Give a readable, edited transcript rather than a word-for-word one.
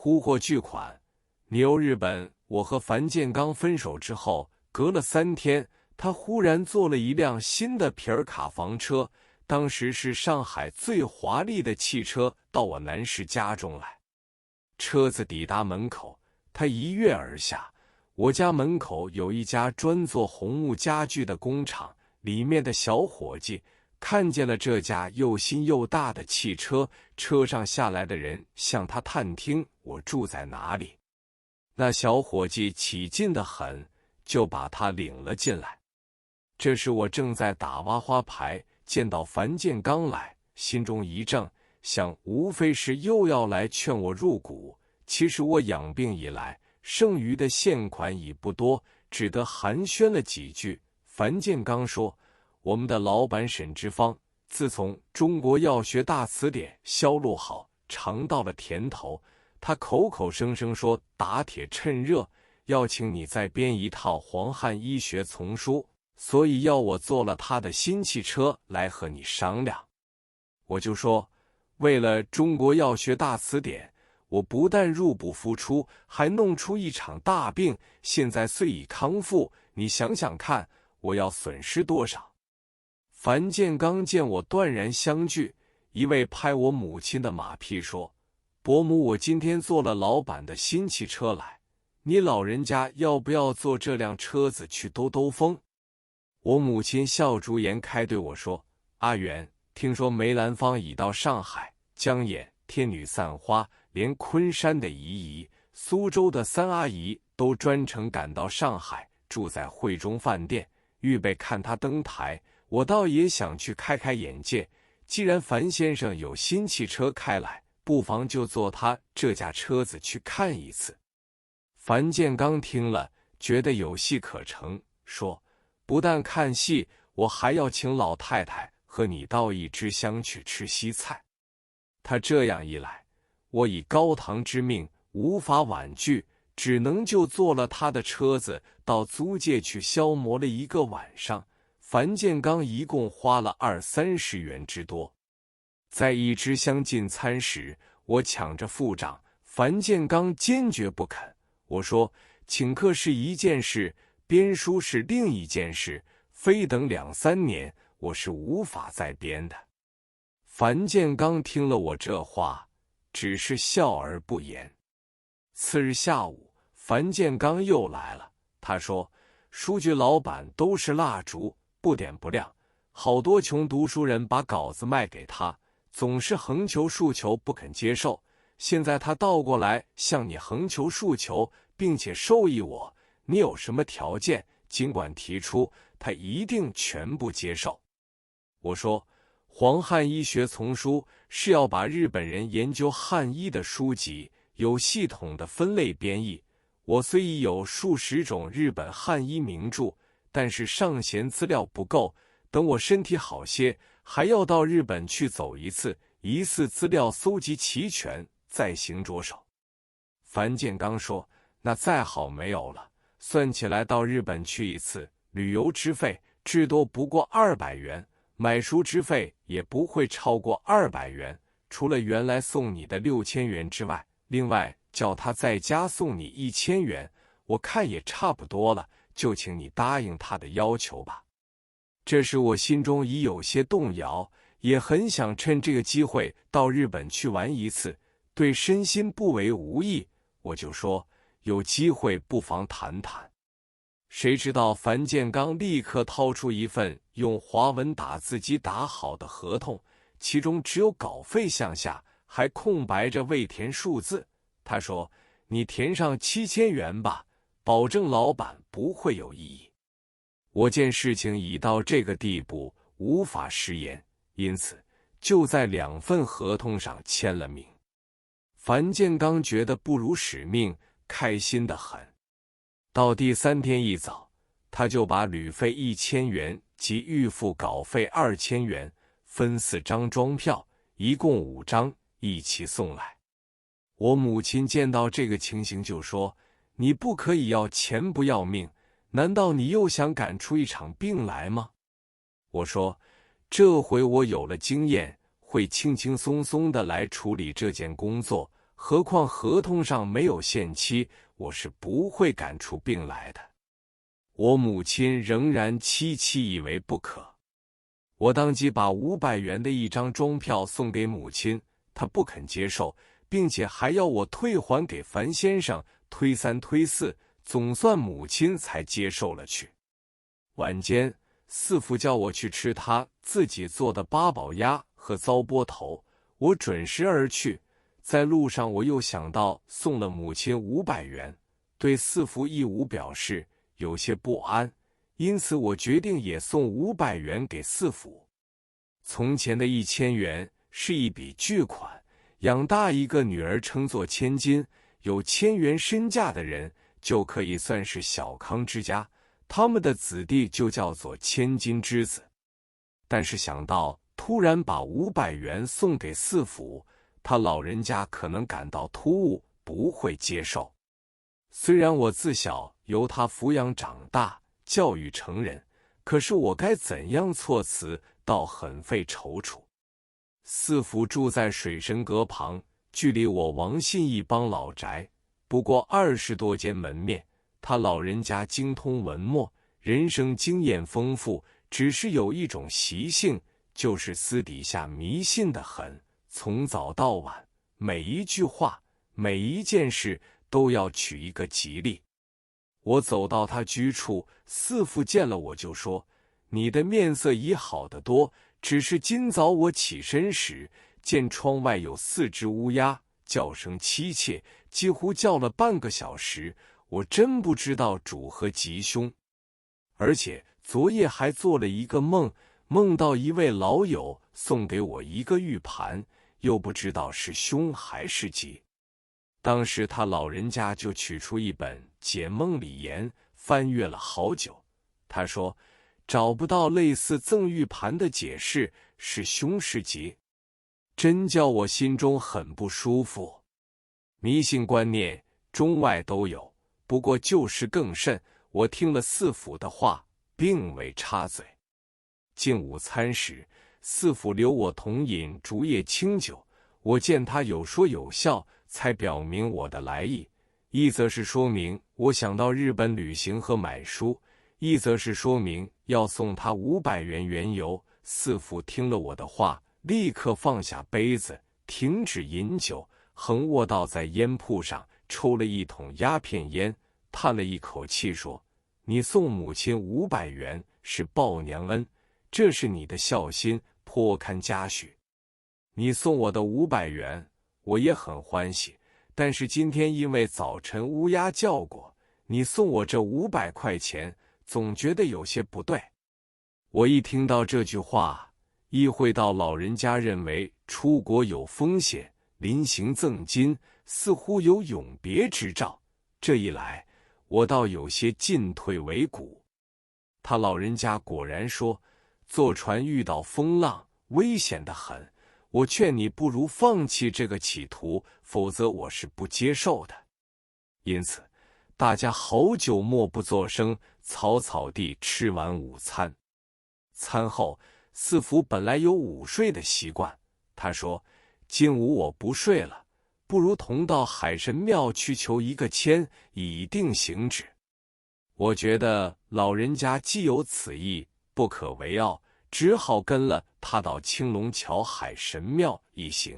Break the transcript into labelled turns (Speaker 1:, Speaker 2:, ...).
Speaker 1: 呼获巨款。牛日本，我和樊建刚分手之后，隔了3天，他忽然做了一辆新的皮尔卡房车，当时是上海最华丽的汽车，到我男士家中来。车子抵达门口，他一跃而下。我家门口有一家专做红木家具的工厂，里面的小伙计看见了这架又新又大的汽车，车上下来的人向他探听我住在哪里。那小伙计起劲得很，就把他领了进来。这时我正在打挖花牌，见到樊建刚来，心中一怔，想无非是又要来劝我入股。其实我养病以来，剩余的现款已不多，只得寒暄了几句。樊建刚说，我们的老板沈之方自从《中国药学大辞典》销路好，尝到了甜头，他口口声声说打铁趁热，要请你再编一套黄汉医学丛书，所以要我做了他的新汽车来和你商量。我就说，为了《中国药学大辞典》，我不但入不敷出，还弄出一场大病，现在虽已康复，你想想看，我要损失多少？樊建刚见我断然相拒，一味拍我母亲的马屁说，伯母，我今天坐了老板的新汽车来，你老人家要不要坐这辆车子去兜兜风？我母亲笑逐颜开对我说，阿元，听说梅兰芳已到上海，将演天女散花，连昆山的姨姨、苏州的三阿姨都专程赶到上海，住在汇中饭店，预备看他登台。我倒也想去开开眼界，既然樊先生有新汽车开来，不妨就坐他这架车子去看一次。樊建刚听了，觉得有戏可乘，说，不但看戏，我还要请老太太和你到一支香去吃西菜。他这样一来，我以高堂之命无法婉拒，只能就坐了他的车子到租界去消磨了一个晚上。樊建刚一共花了20-30元之多。在一支香进餐时，我抢着付账，樊建刚坚决不肯。我说，请客是一件事，编书是另一件事，非等2-3年，我是无法再编的。樊建刚听了我这话，只是笑而不言。次日下午，樊建刚又来了，他说，书局老板都是蜡烛，不点不亮，好多穷读书人把稿子卖给他，总是横求竖求不肯接受，现在他倒过来向你横求竖求，并且授意我，你有什么条件尽管提出，他一定全部接受。我说，黄汉医学丛书是要把日本人研究汉医的书籍有系统的分类编译，我虽已有数十种日本汉医名著，但是尚嫌资料不够，等我身体好些，还要到日本去走一次，疑似资料搜集齐全，再行着手。樊建刚说，那再好没有了，算起来到日本去一次，旅游之费至多不过200元，买书之费也不会超过200元，除了原来送你的6000元之外，另外叫他再加送你1000元，我看也差不多了，就请你答应他的要求吧。这时我心中已有些动摇，也很想趁这个机会到日本去玩一次，对身心不为无益，我就说，有机会不妨谈谈。谁知道樊建刚立刻掏出一份用华文打字机打好的合同，其中只有稿费项下，还空白着未填数字。他说，你填上7000元吧，保证老板不会有异议。我见事情已到这个地步，无法食言，因此就在2份合同上签了名。樊建刚觉得不辱使命，开心得很。到第3天一早，他就把旅费1000元及预付稿费2000元分4张装票，一共5张一起送来。我母亲见到这个情形就说，你不可以要钱不要命，难道你又想赶出一场病来吗？我说，这回我有了经验，会轻轻松松地来处理这件工作，何况合同上没有限期，我是不会赶出病来的。我母亲仍然戚戚以为不可。我当即把500元的一张庄票送给母亲，她不肯接受，并且还要我退还给樊先生，推三推四，总算母亲才接受了去。晚间，四父叫我去吃他自己做的八宝鸭和糟波头，我准时而去。在路上，我又想到送了母亲500元，对四父义无表示，有些不安，因此我决定也送500元给四父。从前的1000元是一笔巨款，养大一个女儿称作千金，有1000元身价的人就可以算是小康之家，他们的子弟就叫做千金之子。但是想到突然把500元送给四父，他老人家可能感到突兀，不会接受。虽然我自小由他抚养长大，教育成人，可是我该怎样措辞，倒很费踌躇。四父住在水神阁旁，距离我王信一帮老宅不过20多间门面。他老人家精通文墨，人生经验丰富，只是有一种习性，就是私底下迷信得很，从早到晚，每一句话，每一件事都要取一个吉利。我走到他居处，四父见了我就说：“你的面色已好得多，只是今早我起身时，见窗外有4只乌鸦，叫声凄切，几乎叫了半个小时，我真不知道主何吉凶。而且昨夜还做了一个梦，梦到一位老友送给我一个玉盘，又不知道是凶还是吉。”当时他老人家就取出一本《解梦里言》，翻阅了好久。他说找不到类似赠玉盘的解释，是凶是吉，真叫我心中很不舒服。迷信观念中外都有，不过就是更甚。我听了四父的话，并未插嘴。进午餐时，四父留我同饮竹叶清酒，我见他有说有笑，才表明我的来意，一则是说明我想到日本旅行和买书，一则是说明要送他500元缘由。四父听了我的话，立刻放下杯子，停止饮酒，横卧倒在烟铺上，抽了一桶鸦片烟，叹了一口气说：“你送母亲500元是报娘恩，这是你的孝心，颇堪嘉许。你送我的500元，我也很欢喜，但是今天因为早晨乌鸦叫过，你送我这500块钱，总觉得有些不对。”我一听到这句话，意会到老人家认为出国有风险，临行赠金似乎有永别之兆，这一来，我倒有些进退维谷。他老人家果然说，坐船遇到风浪，危险得很，我劝你不如放弃这个企图，否则我是不接受的。因此，大家好久默不作声，草草地吃完午餐。餐后，四父本来有午睡的习惯，他说：“今午我不睡了，不如同到海神庙去求一个签，以定行止。”我觉得老人家既有此意，不可为傲，只好跟了他到青龙桥海神庙一行。